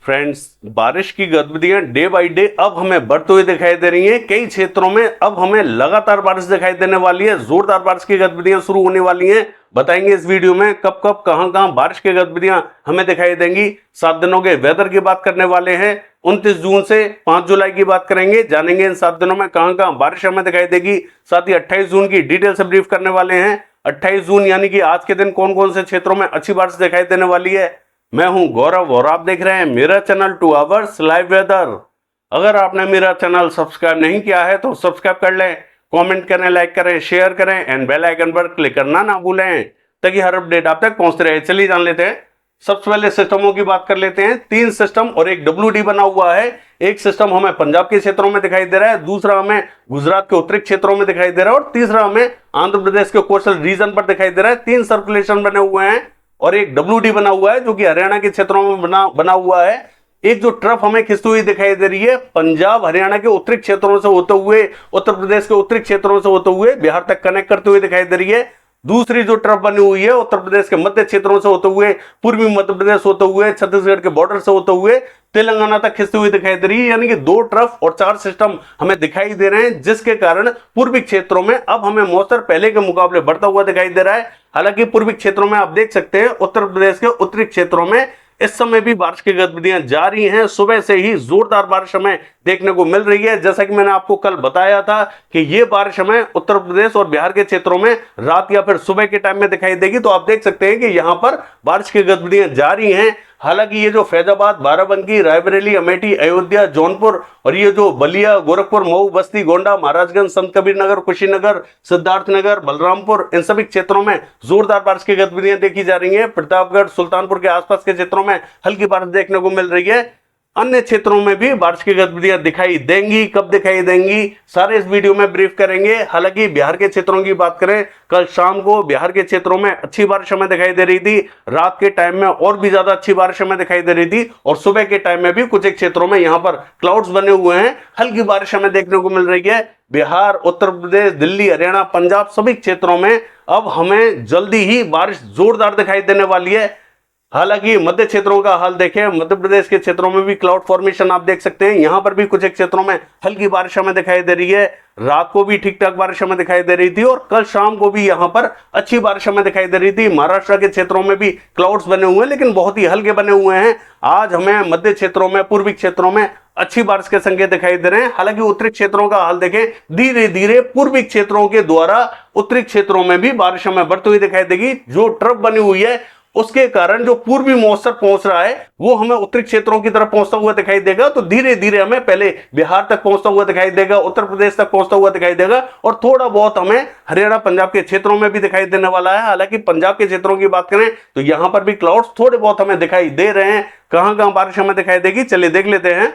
Friends, बारिश की गतिविधियां डे बाय डे अब हमें बढ़ते हुए दिखाई दे रही हैं। कई क्षेत्रों में अब हमें लगातार बारिश दिखाई देने वाली है। जोरदार बारिश की गतिविधियां शुरू होने वाली हैं। बताएंगे इस वीडियो में कब कब कहां बारिश की गतिविधियां हमें दिखाई देंगी। 7 दिनों के वेदर की बात करने वाले हैं। 29 जून से 5 जुलाई की बात करेंगे। जानेंगे इन 7 दिनों में कहां बारिश हमें दिखाई देगी। साथ ही 28 जून की डिटेल से ब्रीफ करने वाले हैं। 28 जून यानी कि आज के दिन कौन कौन से क्षेत्रों में अच्छी बारिश दिखाई देने वाली है। मैं हूं गौरव और आप देख रहे हैं मेरा चैनल 2 आवर्स लाइव वेदर। अगर आपने मेरा चैनल सब्सक्राइब नहीं किया है तो सब्सक्राइब कर लें, कमेंट करें, लाइक करें, शेयर करें एंड बेल आइकन पर क्लिक करना ना भूलें ताकि हर अपडेट आप तक पहुंचते रहे। चलिए जान लेते हैं। सबसे पहले सिस्टमों की बात कर लेते हैं। 3 सिस्टम और एक WD बना हुआ है। एक सिस्टम हमें पंजाब के क्षेत्रों में दिखाई दे रहा है, दूसरा हमें गुजरात के उत्तरी क्षेत्रों में दिखाई दे रहा है और तीसरा हमें आंध्र प्रदेश के कोस्टल रीजन पर दिखाई दे रहा है। 3 सर्कुलेशन बने हुए हैं और एक WD बना हुआ है जो कि हरियाणा के क्षेत्रों में बना हुआ है। एक जो ट्रफ हमें खिंचती हुई दिखाई दे रही है पंजाब हरियाणा के उत्तरी क्षेत्रों से होते हुए, उत्तर प्रदेश के उत्तरी क्षेत्रों से होते हुए बिहार तक कनेक्ट करते हुए दिखाई दे रही है। दूसरी जो ट्रफ बनी हुई है उत्तर प्रदेश के मध्य क्षेत्रों से होते हुए, पूर्वी मध्य प्रदेश होते हुए, छत्तीसगढ़ के बॉर्डर से होते हुए तेलंगाना तक खिंचती हुई दिखाई दे रही है। यानी कि 2 ट्रफ और 4 सिस्टम हमें दिखाई दे रहे हैं, जिसके कारण पूर्वी क्षेत्रों में अब हमें मॉइस्चर पहले के मुकाबले बढ़ता हुआ दिखाई दे रहा है। हालांकि पूर्वी क्षेत्रों में आप देख सकते हैं उत्तर प्रदेश के उत्तरी क्षेत्रों में इस समय भी बारिश की गतिविधियां जारी हैं। सुबह से ही जोरदार बारिश हमें देखने को मिल रही है। जैसा कि मैंने आपको कल बताया था कि ये बारिश हमें उत्तर प्रदेश और बिहार के क्षेत्रों में रात या फिर सुबह के टाइम में दिखाई देगी। तो आप देख सकते हैं कि यहां पर बारिश की गतिविधियां जारी हैं। हालांकि ये जो फैजाबाद, बाराबंकी, रायबरेली, अमेठी, अयोध्या, जौनपुर और ये जो बलिया, गोरखपुर, मऊ, बस्ती, गोंडा, महाराजगंज, संत कबीर नगर, कुशीनगर, सिद्धार्थनगर, बलरामपुर, इन सभी क्षेत्रों में जोरदार बारिश की गतिविधियां देखी जा रही हैं। प्रतापगढ़, सुल्तानपुर के आसपास के क्षेत्रों में हल्की बारिश देखने को मिल रही है। अन्य क्षेत्रों में भी बारिश की गतिविधियां दिखाई देंगी। कब दिखाई देंगी सारे इस वीडियो में ब्रीफ करेंगे। हालांकि बिहार के क्षेत्रों की बात करें, कल शाम को बिहार के क्षेत्रों में अच्छी बारिश हमें दिखाई दे रही थी। रात के टाइम में और भी ज्यादा अच्छी बारिश हमें दिखाई दे रही थी और सुबह के टाइम में भी कुछ एक क्षेत्रों में यहां पर क्लाउड्स बने हुए हैं, हल्की बारिश हमें देखने को मिल रही है। बिहार, उत्तर प्रदेश, दिल्ली, हरियाणा, पंजाब सभी क्षेत्रों में अब हमें जल्दी ही बारिश जोरदार दिखाई देने वाली है। हालांकि मध्य क्षेत्रों का हाल देखें, मध्य प्रदेश के क्षेत्रों में भी क्लाउड फॉर्मेशन आप देख सकते हैं। यहां पर भी कुछ एक क्षेत्रों में हल्की बारिश हमें दिखाई दे रही है। रात को भी ठीक ठाक बारिश हमें दिखाई दे रही थी और कल शाम को भी यहां पर अच्छी बारिश हमें दिखाई दे रही थी। महाराष्ट्र के क्षेत्रों में भी क्लाउड्स बने हुए हैं, लेकिन बहुत ही हल्के बने हुए हैं। आज हमें मध्य क्षेत्रों में, पूर्वी क्षेत्रों में अच्छी बारिश के संकेत दिखाई दे रहे हैं। हालांकि उत्तरी क्षेत्रों का हाल देखें, धीरे धीरे पूर्वी क्षेत्रों के द्वारा उत्तरी क्षेत्रों में भी बारिश हमें बढ़ती हुई दिखाई देगी। जो ट्रफ बनी हुई है उसके कारण जो पूर्वी मॉइस्चर पहुंच रहा है वो हमें उत्तरी क्षेत्रों की तरफ पहुंचता हुआ दिखाई देगा। तो धीरे धीरे हमें पहले बिहार तक पहुंचता हुआ दिखाई देगा, उत्तर प्रदेश तक पहुंचता हुआ दिखाई देगा और थोड़ा बहुत हमें हरियाणा, पंजाब के क्षेत्रों में भी दिखाई देने वाला है। हालांकि पंजाब के क्षेत्रों की बात करें तो यहां पर भी क्लाउड्स थोड़े बहुत हमें दिखाई दे रहे हैं। कहां बारिश हमें दिखाई देगी चलिए देख लेते हैं।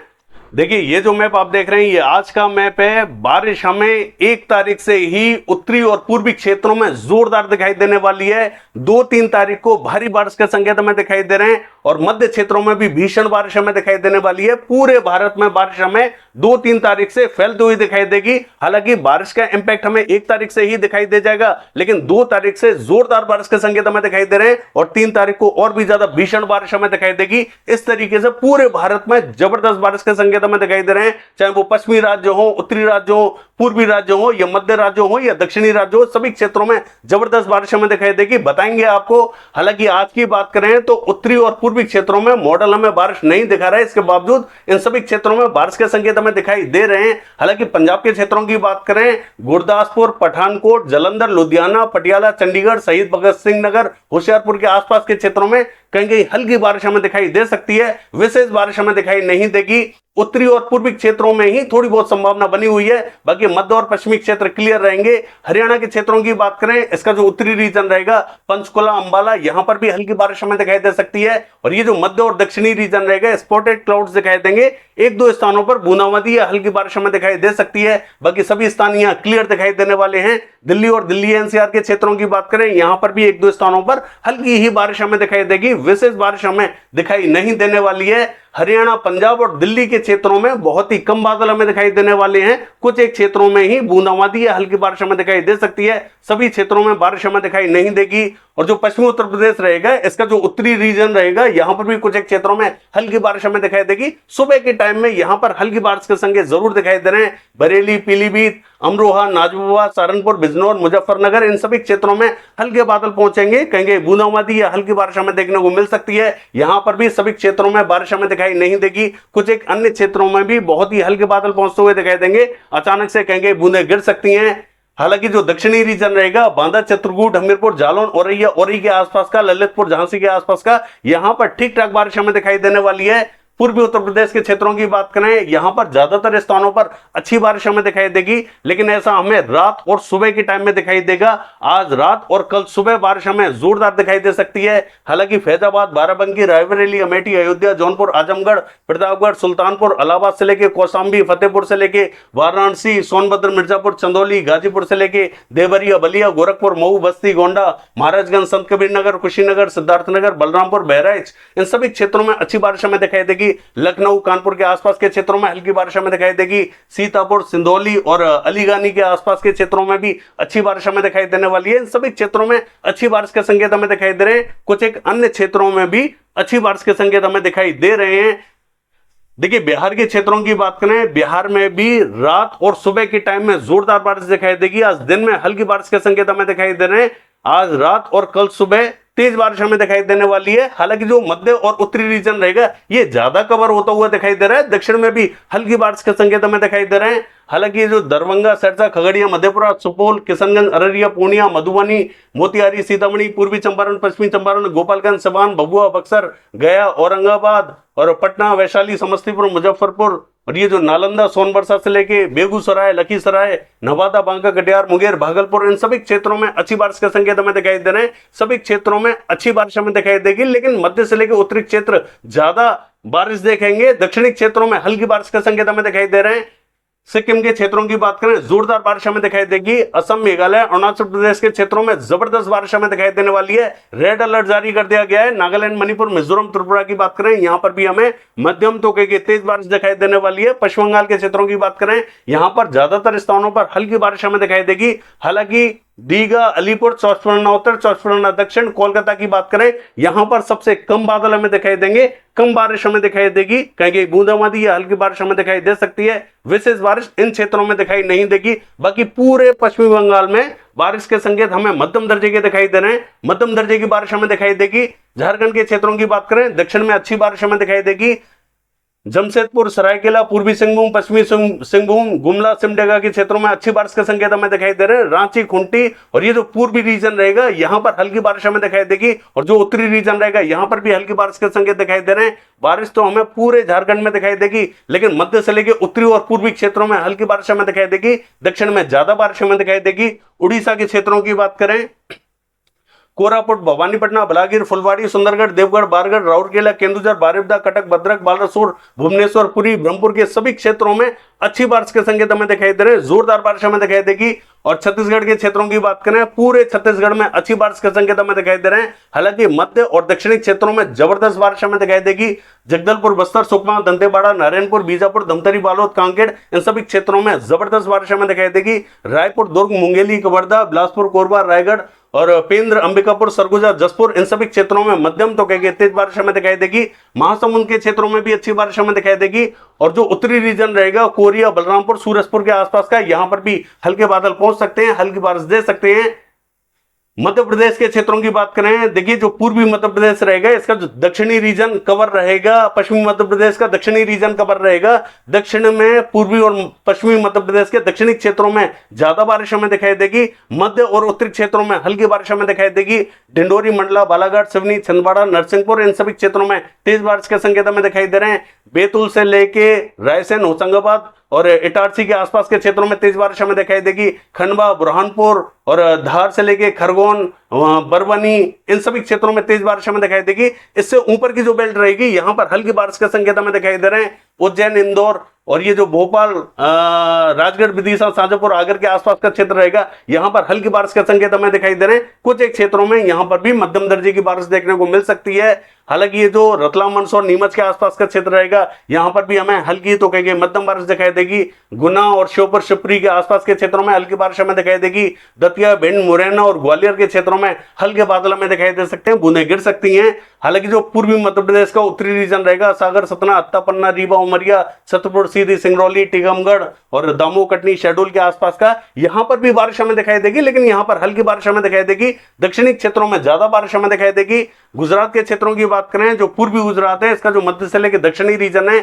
देखिए, ये जो मैप आप देख रहे हैं ये आज का मैप है। बारिश हमें 1 तारीख से ही उत्तरी और पूर्वी क्षेत्रों में जोरदार दिखाई देने वाली है। 2-3 तारीख को भारी बारिश के संकेत हमें दिखाई दे रहे हैं और मध्य क्षेत्रों में भी भीषण बारिश हमें दिखाई देने वाली है। पूरे भारत में बारिश हमें 2-3 तारीख से फैलती हुई दिखाई देगी। हालांकि बारिश का इंपैक्ट हमें 1 तारीख से ही दिखाई दे जाएगा, लेकिन 2 तारीख से जोरदार बारिश के संकेत हमें दिखाई दे रहे हैं और 3 तारीख को और भी ज्यादा भीषण बारिश हमें दिखाई देगी। इस तरीके से पूरे भारत में जबरदस्त बारिश के संकेत हमें दिखाई दे रहे हैं, चाहे वो पश्चिमी राज्य हो, उत्तरी राज्य हो, पूर्वी राज्य हो या मध्य राज्य हो या दक्षिणी राज्य हो, सभी क्षेत्रों में जबरदस्त बारिश हमें दिखाई देगी। बताएंगे आपको। हालांकि आज की बात करें तो उत्तरी और पूर्वी क्षेत्रों में मॉडल हमें बारिश नहीं दिखा रहा है, इसके बावजूद इन सभी क्षेत्रों में बारिश के संकेत हमें दिखाई दे रहे हैं। हालांकि पंजाब के क्षेत्रों की बात करें, गुरदासपुर, पठानकोट, जालंधर, लुधियाना, पटियाला, चंडीगढ़, शहीद भगत सिंह नगर, होशियारपुर के आसपास के क्षेत्रों में कहीं कहीं हल्की बारिश हमें दिखाई दे सकती है। विशेष बारिश हमें दिखाई नहीं देगी। उत्तरी और पूर्वी क्षेत्रों में ही थोड़ी बहुत संभावना बनी हुई है, बाकी मध्य और पश्चिमी क्षेत्र क्लियर रहेंगे। हरियाणा के क्षेत्रों की बात करें, इसका जो उत्तरी रीजन रहेगा, पंचकुला, अंबाला, यहां पर भी हल्की बारिश हमें दिखाई दे सकती है और ये जो मध्य और दक्षिणी रीजन रहेगा, स्पॉटेड क्लाउड्स दिखाई देंगे। 1-2 स्थानों पर बूंदाबांदी या हल्की बारिश हमें दिखाई दे सकती है, बाकी सभी स्थान यहां क्लियर दिखाई देने वाले हैं। दिल्ली और दिल्ली एनसीआर के क्षेत्रों की बात करें, यहां पर भी 1-2 स्थानों पर हल्की ही बारिश हमें दिखाई देगी। विशेष बारिश हमें दिखाई नहीं देने वाली है। हरियाणा, पंजाब और दिल्ली के क्षेत्रों में बहुत ही कम बादल हमें दिखाई देने वाले हैं। कुछ एक क्षेत्रों में ही बूंदाबांदी या हल्की बारिश हमें दिखाई दे सकती है। सभी क्षेत्रों में बारिश हमें दिखाई नहीं देगी। और जो पश्चिमी उत्तर प्रदेश रहेगा, इसका जो उत्तरी रीजन रहेगा, यहां पर भी कुछ एक क्षेत्रों में हल्की बारिश हमें दिखाई देगी। सुबह के टाइम में यहां पर हल्की बारिश के संकेत जरूर दिखाई दे रहे हैं। बरेली, पीलीभीत, अमरोहा, नाजबुआ, सहारनपुर, बिजनौर, मुजफ्फरनगर, इन सभी क्षेत्रों में हल्के बादल पहुंचेंगे। कहेंगे बूंदाबांदी या हल्की बारिश हमें देखने को मिल सकती है। यहां पर भी सभी क्षेत्रों में बारिश हमें दिखाई नहीं देगी। कुछ एक अन्य क्षेत्रों में भी बहुत ही हल्के बादल पहुंचते हुए दिखाई देंगे। अचानक से कहेंगे बूंदें गिर सकती हैं। हालांकि जो दक्षिणी रीजन रहेगा, बांदा, चित्रकूट, हमीरपुर, जालौन, औरैया, औरी के आसपास का, ललितपुर, झांसी के आसपास का, यहां पर ठीक ठाक बारिश हमें दिखाई देने वाली है। पूर्वी उत्तर प्रदेश के क्षेत्रों की बात करें, यहां पर ज्यादातर स्थानों पर अच्छी बारिश हमें दिखाई देगी, लेकिन ऐसा हमें रात और सुबह के टाइम में दिखाई देगा। आज रात और कल सुबह बारिश हमें जोरदार दिखाई दे सकती है। हालांकि फैजाबाद, बाराबंकी, रायबरेली, अमेठी, अयोध्या, जौनपुर, आजमगढ़, प्रतापगढ़, सुल्तानपुर, इलाहाबाद से लेके कौशाम्बी, फतेहपुर से लेके वाराणसी, सोनभद्र, मिर्जापुर, चंदौली, गाजीपुर से लेके देवरिया, बलिया, गोरखपुर, मऊ, बस्ती, गोंडा, महाराजगंज, संत कबीर नगर, कुशीनगर, सिद्धार्थनगर, बलरामपुर, बहराइच, इन सभी क्षेत्रों में अच्छी बारिश हमें दिखाई देगी। लखनऊ, कानपुर के आसपास के क्षेत्रों में हल्की बारिश हमें दिखाई देगी। सीतापुर, सिंधौली और अलीगानी के आसपास के क्षेत्रों में भी अच्छी बारिश हमें दिखाई देने वाली है। इन सभी क्षेत्रों में अच्छी बारिश के संकेत हमें दिखाई दे रहे हैं। कुछ एक अन्य क्षेत्रों में भी अच्छी बारिश के संकेत हमें दिखाई दे रहे हैं। देखिए, बिहार के क्षेत्रों की बात करें, बिहार में भी रात और सुबह के टाइम में जोरदार बारिश दिखाई देगी। आज दिन में हल्की बारिश के संकेत हमें दिखाई दे रहे हैं। आज रात और कल सुबह तेज बारिश हमें दिखाई देने वाली है। हालांकि जो मध्य और उत्तरी रीजन रहेगा, ये ज्यादा कवर होता हुआ दिखाई दे रहा है। दक्षिण में भी हल्की बारिश के संकेत हमें दिखाई दे रहे हैं। हालांकि जो दरभंगा, सिरसा, खगड़िया, मधेपुरा, सुपौल, किशनगंज, अररिया, पूर्णिया, मधुबनी, मोतिहारी, सीतामढ़ी, पूर्वी चंपारण, पश्चिमी चंपारण, गोपालगंज, सिवान, भभुआ, बक्सर, गया, औरंगाबाद और पटना, वैशाली, समस्तीपुर, मुजफ्फरपुर और ये जो नालंदा, सोनबरसा से लेके बेगूसराय, लखीसराय, नवादा, बांका, कटिहार, मुंगेर, भागलपुर, इन सभी क्षेत्रों में अच्छी बारिश के संकेत हमें दिखाई दे रहे हैं। सभी क्षेत्रों में अच्छी बारिश हमें दिखाई देगी, लेकिन मध्य से लेकर उत्तरी क्षेत्र ज्यादा बारिश देखेंगे। दक्षिणी क्षेत्रों में हल्की बारिश के संकेत हमें दिखाई दे रहे हैं। सिक्किम के क्षेत्रों की बात करें, जोरदार बारिश हमें दिखाई देगी। असम, मेघालय, अरुणाचल प्रदेश के क्षेत्रों में जबरदस्त बारिश हमें दिखाई देने वाली है। रेड अलर्ट जारी कर दिया गया है। नागालैंड, मणिपुर, मिजोरम, त्रिपुरा की बात करें, यहां पर भी हमें मध्यम तो कहीं तेज बारिश दिखाई देने वाली है। पश्चिम बंगाल के क्षेत्रों की बात करें, यहां पर ज्यादातर स्थानों पर हल्की बारिश हमें दिखाई देगी। हालांकि दीघा, अलीपुर, चौबीस परगना उत्तर, चौबीस परगना दक्षिण, कोलकाता की बात करें, यहां पर सबसे कम बादल हमें दिखाई देंगे, कम बारिश हमें दिखाई देगी। कहीं बूंदाबांदी या हल्की बारिश हमें दिखाई दे सकती है। विशेष बारिश इन क्षेत्रों में दिखाई नहीं देगी। बाकी पूरे पश्चिमी बंगाल में बारिश के संकेत हमें मध्यम दर्जे के दिखाई दे रहे हैं। मध्यम दर्जे की बारिश हमें दिखाई देगी। झारखंड के क्षेत्रों की बात करें, दक्षिण में अच्छी बारिश हमें दिखाई देगी। जमशेदपुर, सरायकेला, पूर्वी सिंहभूम, पश्चिमी सिंहभूम, गुमला, सिमडेगा के क्षेत्रों में अच्छी बारिश के संकेत हमें दिखाई दे रहे हैं। रांची, खूंटी और ये जो पूर्वी रीजन रहेगा, यहां पर हल्की बारिश हमें दिखाई देगी। और जो उत्तरी रीजन रहेगा, यहां पर भी हल्की बारिश के संकेत दिखाई दे रहे हैं। बारिश तो हमें पूरे झारखंड में दिखाई देगी, लेकिन मध्य से लेकर उत्तरी और पूर्वी क्षेत्रों में हल्की बारिश हमें दिखाई देगी। दक्षिण में ज्यादा बारिश हमें दिखाई देगी। उड़ीसा के क्षेत्रों की बात करें, कोरापुट, भवानीपटना, बलागीर, फुलवाड़ी, सुंदरगढ़, देवगढ़, बारगढ़, राउरकेला, केंदुझर, बारिपदा, कटक, भद्रक, बालासोर, भुवनेश्वर, पुरी, ब्रह्मपुर के सभी क्षेत्रों में अच्छी बारिश के संकेत हमें दिखाई दे रहे हैं। जोरदार बारिश हमें दिखाई देगी। और छत्तीसगढ़ के क्षेत्रों की बात करें, पूरे छत्तीसगढ़ में अच्छी बारिश के संकेत हमें दिखाई दे रहे हैं। हालांकि मध्य और दक्षिणी क्षेत्रों में जबरदस्त बारिश हमें दिखाई देगी। जगदलपुर, बस्तर, सुकमा, दंतेवाड़ा, नारायणपुर, बीजापुर, धमतरी, बालोद, कांकेर, इन सभी क्षेत्रों में जबरदस्त बारिश हमें दिखाई देगी। रायपुर, दुर्ग, मुंगेली, कवर्धा, बिलासपुर, कोरबा, रायगढ़ और पेंद्र, अंबिकापुर, सरगुजा, जसपुर, इन सभी क्षेत्रों में मध्यम तो कहेंगे तेज बारिश हमें दिखाई देगी। महासमुंद के क्षेत्रों में भी अच्छी बारिश हमें दिखाई देगी। और जो उत्तरी रीजन रहेगा, कोरिया, बलरामपुर, सूरजपुर के आसपास का, यहां पर भी हल्के बादल पहुंच सकते हैं, हल्की बारिश दे सकते हैं। मध्य प्रदेश के क्षेत्रों की बात करें, देखिए जो पूर्वी मध्य प्रदेश रहेगा, इसका जो दक्षिणी रीजन कवर रहेगा, पश्चिमी मध्य प्रदेश का दक्षिणी रीजन कवर रहेगा। दक्षिण में पूर्वी और पश्चिमी मध्य प्रदेश के दक्षिणी क्षेत्रों में ज्यादा बारिश हमें दिखाई देगी। मध्य और उत्तरी क्षेत्रों में हल्की बारिश हमें दिखाई देगी। डिंडोरी, मंडला, बालाघाट, सिवनी, छिंदवाड़ा, नरसिंहपुर, इन सभी क्षेत्रों में तेज बारिश के संकेत हमें दिखाई दे रहे हैं। बैतूल से लेके रायसेन, होशंगाबाद और इटारसी के आसपास के क्षेत्रों में तेज बारिश हमें दिखाई देगी। खंडवा, बुरहानपुर और धार से लेके खरगोन, बरवानी, इन सभी क्षेत्रों में तेज बारिश हमें दिखाई देगी। इससे ऊपर की जो बेल्ट रहेगी, यहां पर हल्की बारिश के संकेत हमें दिखाई दे रहे हैं। उज्जैन, इंदौर और ये जो भोपाल, राजगढ़, विदिशा, शाजापुर, आगर के आसपास का क्षेत्र रहेगा, यहां पर हल्की बारिश के संकेत हमें दिखाई दे रहे हैं। कुछ एक क्षेत्रों में यहां पर भी मध्यम दर्जे की बारिश देखने को मिल सकती है। हालांकि ये जो रतलाम मंदसौर नीमच के आसपास का क्षेत्र रहेगा, यहाँ पर भी हमें हल्की तो कहेंगे मध्यम बारिश दिखाई देगी। गुना और श्योपुर शिवपुरी के आसपास के क्षेत्रों में हल्की बारिश हमें दिखाई देगी। दतिया, भिंड, मुरैना और ग्वालियर के क्षेत्रों में हल्के बादल हमें दिखाई दे सकते हैं, बूंदें गिर सकती हैं। हालांकि जो पूर्वी मध्य प्रदेश का उत्तरी रीजन रहेगा, सागर, सतना, अत्ता, पन्ना, रीवा, उमरिया, छतरपुर, सीधी, सिंगरौली, टीकमगढ़ और दामोह, कटनी, शहडोल के आसपास का, यहां पर भी बारिश हमें दिखाई देगी, लेकिन यहां पर हल्की बारिश हमें दिखाई देगी। दक्षिणी क्षेत्रों में ज्यादा बारिश हमें दिखाई देगी। गुजरात के क्षेत्रों की बात करें, जो पूर्वी गुजरात है, इसका जो मध्य से लेकर दक्षिणी रीजन है,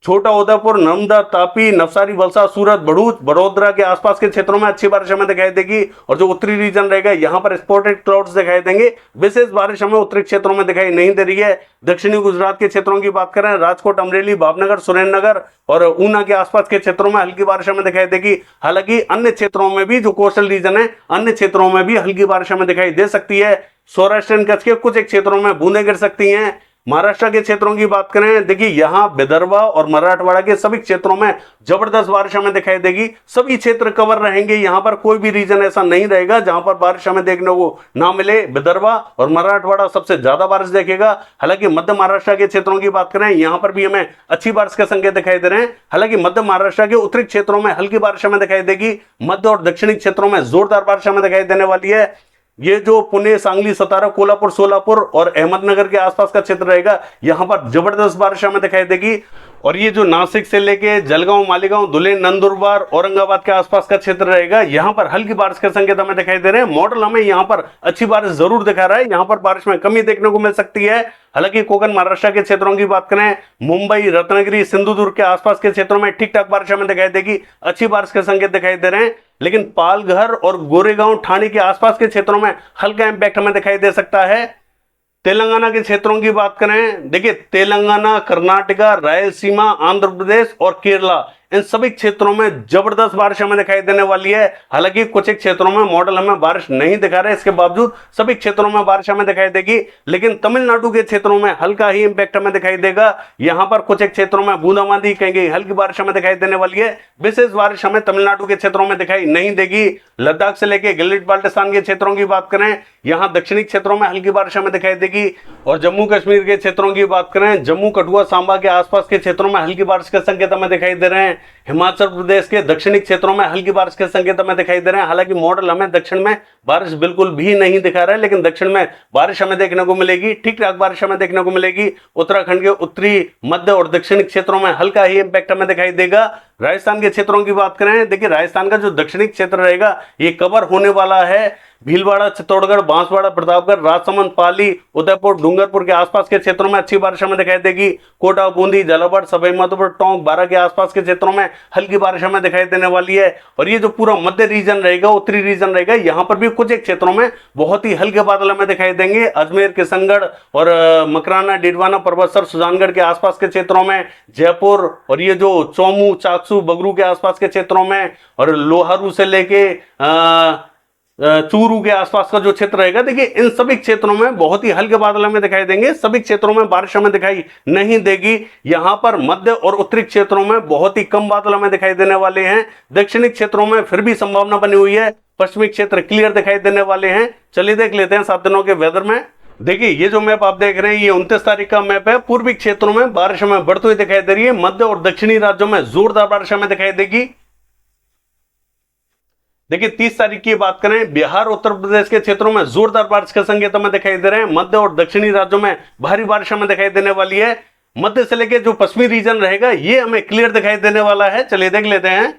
छोटा उदयपुर, नर्मदा, तापी, नवसारी, वलसाड, सूरत, भरूच, बड़ोदरा के आसपास के क्षेत्रों में अच्छी बारिश हमें दिखाई देगी। और जो उत्तरी रीजन रहेगा, यहां पर स्पॉटेड क्लाउड्स दिखाई देंगे। विशेष बारिश हमें उत्तरी क्षेत्रों में दिखाई नहीं दे रही है। दक्षिणी गुजरात के क्षेत्रों की बात करें, राजकोट, अमरेली, भावनगर, सुरेंद्रनगर और ऊना के आसपास के क्षेत्रों में हल्की बारिश हमें दिखाई देगी। हालांकि अन्य क्षेत्रों में भी, जो कोस्टल रीजन है, अन्य क्षेत्रों में भी हल्की बारिश हमें दिखाई दे सकती है। सौराष्ट्र कच्छ के कुछ एक क्षेत्रों में बूंदें गिर सकती हैं। महाराष्ट्र के क्षेत्रों की बात करें, देखिए यहां विदर्भ और मराठवाड़ा के सभी क्षेत्रों में जबरदस्त बारिश हमें दिखाई देगी। सभी क्षेत्र कवर रहेंगे, यहां पर कोई भी रीजन ऐसा नहीं रहेगा जहां पर बारिश हमें देखने को ना मिले। विदर्भ और मराठवाड़ा सबसे ज्यादा बारिश देखेगा। हालांकि मध्य महाराष्ट्र के क्षेत्रों की बात करें, यहां पर भी हमें अच्छी बारिश के संकेत दिखाई दे रहे हैं। हालांकि मध्य महाराष्ट्र के उत्तरी क्षेत्रों में हल्की बारिश हमें दिखाई देगी। मध्य और दक्षिणी क्षेत्रों में जोरदार बारिश हमें दिखाई देने वाली है। ये जो पुणे, सांगली, सतारा, कोल्हापुर, सोलापुर और अहमदनगर के आसपास का क्षेत्र रहेगा, यहां पर जबरदस्त बारिश हमें दिखाई देगी। और ये जो नासिक से लेके जलगांव, मालेगांव, धुले, नंदुरबार, औरंगाबाद के आसपास का क्षेत्र रहेगा, यहां पर हल्की बारिश के संकेत हमें दिखाई दे रहे हैं। मॉडल हमें यहां पर अच्छी बारिश जरूर दिखा रहा है, यहां पर बारिश में कमी देखने को मिल सकती है। हालांकि कोकण महाराष्ट्र के क्षेत्रों की बात करें, मुंबई, रत्नागिरी, सिंधुदुर्ग के आसपास के क्षेत्रों में ठीक ठाक बारिश हमें दिखाई देगी, अच्छी बारिश के संकेत दिखाई दे रहे हैं। लेकिन पालघर और गोरेगांव, ठाणे के आसपास के क्षेत्रों में हल्का इंपैक्ट हमें दिखाई दे सकता है। तेलंगाना के क्षेत्रों की बात करें, देखिए तेलंगाना, कर्नाटका, रायलसीमा, आंध्र प्रदेश और केरला, इन सभी क्षेत्रों में जबरदस्त बारिश हमें दिखाई देने वाली है। हालांकि कुछ एक क्षेत्रों में मॉडल हमें बारिश नहीं दिखा रहे, इसके बावजूद सभी क्षेत्रों में बारिश हमें दिखाई देगी। लेकिन तमिलनाडु के क्षेत्रों में हल्का ही इंपैक्ट हमें दिखाई देगा। यहां पर कुछ एक क्षेत्रों में बूंदाबांदी, कहेंगे हल्की बारिश हमें दिखाई देने वाली है। विशेष बारिश हमें तमिलनाडु के क्षेत्रों में दिखाई नहीं देगी। लद्दाख से लेकर गिलगित बाल्टिस्तान के क्षेत्रों की बात करें, यहां दक्षिणी क्षेत्रों में हल्की बारिश हमें दिखाई देगी। और जम्मू कश्मीर के क्षेत्रों की बात करें, जम्मू, कठुआ, सांबा के आसपास के क्षेत्रों में हल्की बारिश के संकेत हमें दिखाई दे रहे हैं। हिमाचल प्रदेश के दक्षिणी क्षेत्रों में हल्की बारिश के संकेत हमें दिखाई दे रहे हैं। हालांकि मॉडल हमें दक्षिण में बारिश बिल्कुल भी नहीं दिखा रहा है, लेकिन दक्षिण में बारिश हमें देखने को मिलेगी, ठीक ठाक बारिश हमें देखने को मिलेगी। उत्तराखंड के उत्तरी, मध्य और दक्षिणी क्षेत्रों में हल्का ही इंपैक्ट हमें दिखाई देगा। राजस्थान के क्षेत्रों की बात करें, देखिए राजस्थान का जो दक्षिणी क्षेत्र रहेगा, ये कवर होने वाला है। भीलवाड़ा, चित्तौड़गढ़, बांसवाड़ा, प्रतापगढ़, राजसमंद, पाली, उदयपुर, डूंगरपुर के आसपास के क्षेत्रों में अच्छी बारिश हमें दिखाई देगी। कोटा, बूंदी, झालावाड़, सवाई माधोपुर, टोंक, बारा के आसपास के क्षेत्रों में हल्की बारिश हमें दिखाई देने वाली है। और ये जो पूरा मध्य रीजन रहेगा, उत्तरी रीजन रहेगा, यहाँ पर भी कुछ एक क्षेत्रों में बहुत ही हल्के बादल हमें दिखाई देंगे। अजमेर, किशनगढ़ और मकराना, डिडवाना, परबतसर, सुजानगढ़ के आसपास के क्षेत्रों में, जयपुर और ये जो चौमू, चाकसू, बगरू के आसपास के क्षेत्रों में, और लोहारू से लेके चूरू के आसपास का जो क्षेत्र रहेगा, देखिए इन सभी क्षेत्रों में बहुत ही हल्के बादल हमें दिखाई देंगे। सभी क्षेत्रों में बारिश हमें दिखाई नहीं देगी। यहां पर मध्य और उत्तरी क्षेत्रों में बहुत ही कम बादल हमें दिखाई देने वाले हैं। दक्षिणी क्षेत्रों में फिर भी संभावना बनी हुई है। पश्चिमी क्षेत्र क्लियर दिखाई देने वाले हैं। चलिए देख लेते हैं 7 दिनों के वेदर में। देखिए ये जो मैप आप देख रहे हैं, ये 29 तारीख का मैप है। पूर्वी क्षेत्रों में बारिश हमें बढ़ती हुई दिखाई दे रही है। मध्य और दक्षिणी राज्यों में जोरदार बारिश हमें दिखाई देगी। देखिए 30 तारीख की बात करें, बिहार, उत्तर प्रदेश के क्षेत्रों में जोरदार बारिश के संकेत हमें दिखाई दे रहे हैं। मध्य और दक्षिणी राज्यों में भारी बारिश हमें दिखाई देने वाली है। मध्य से लेकर जो पश्चिमी रीजन रहेगा, ये हमें क्लियर दिखाई देने वाला है। चलिए देख लेते हैं।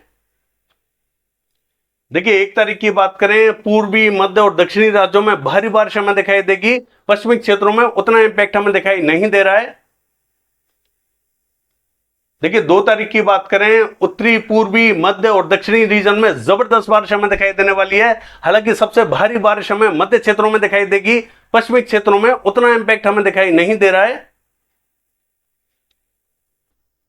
देखिए 1 तारीख की बात करें, पूर्वी, मध्य और दक्षिणी राज्यों में भारी बारिश हमें दिखाई देगी। पश्चिमी क्षेत्रों में उतना इंपैक्ट हमें दिखाई नहीं दे रहा है। देखिए 2 तारीख की बात करें, उत्तरी, पूर्वी, मध्य और दक्षिणी रीजन में जबरदस्त बारिश हमें दिखाई देने वाली है। हालांकि सबसे भारी बारिश हमें मध्य क्षेत्रों में दिखाई देगी। पश्चिमी क्षेत्रों में उतना इंपैक्ट हमें दिखाई नहीं दे रहा है।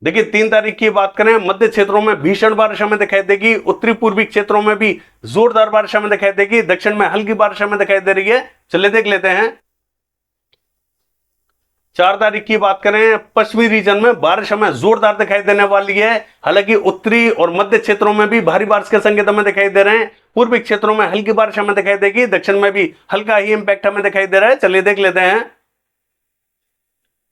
देखिए 3 तारीख की बात करें, मध्य क्षेत्रों में भीषण बारिश हमें दिखाई देगी। उत्तरी पूर्वी क्षेत्रों में भी जोरदार बारिश हमें दिखाई देगी। दक्षिण में हल्की बारिश हमें दिखाई दे रही है। चलिए देख लेते हैं। 4 तारीख की बात करें, पश्चिमी रीजन में बारिश हमें जोरदार दिखाई देने वाली है। हालांकि उत्तरी और मध्य क्षेत्रों में भी भारी बारिश के संकेत हमें दिखाई दे रहे हैं। पूर्वी क्षेत्रों में हल्की बारिश हमें दिखाई देगी। दक्षिण में भी हल्का ही इंपैक्ट हमें दिखाई दे रहा है। चलिए देख लेते हैं।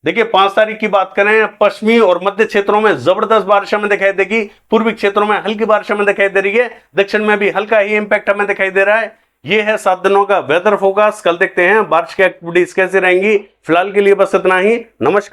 देखिए 5 तारीख की बात करें, पश्चिमी और मध्य क्षेत्रों में जबरदस्त बारिश हमें दिखाई देगी, पूर्वी क्षेत्रों में हल्की बारिश हमें दिखाई दे रही है, दक्षिण में भी हल्का ही इंपैक्ट हमें दिखाई दे रहा है। ये है 7 दिनों का वेदर फोरकास्ट। कल देखते हैं बारिश की एक्टिविटीज कैसे रहेंगी। फिलहाल के लिए बस इतना ही। नमस्कार।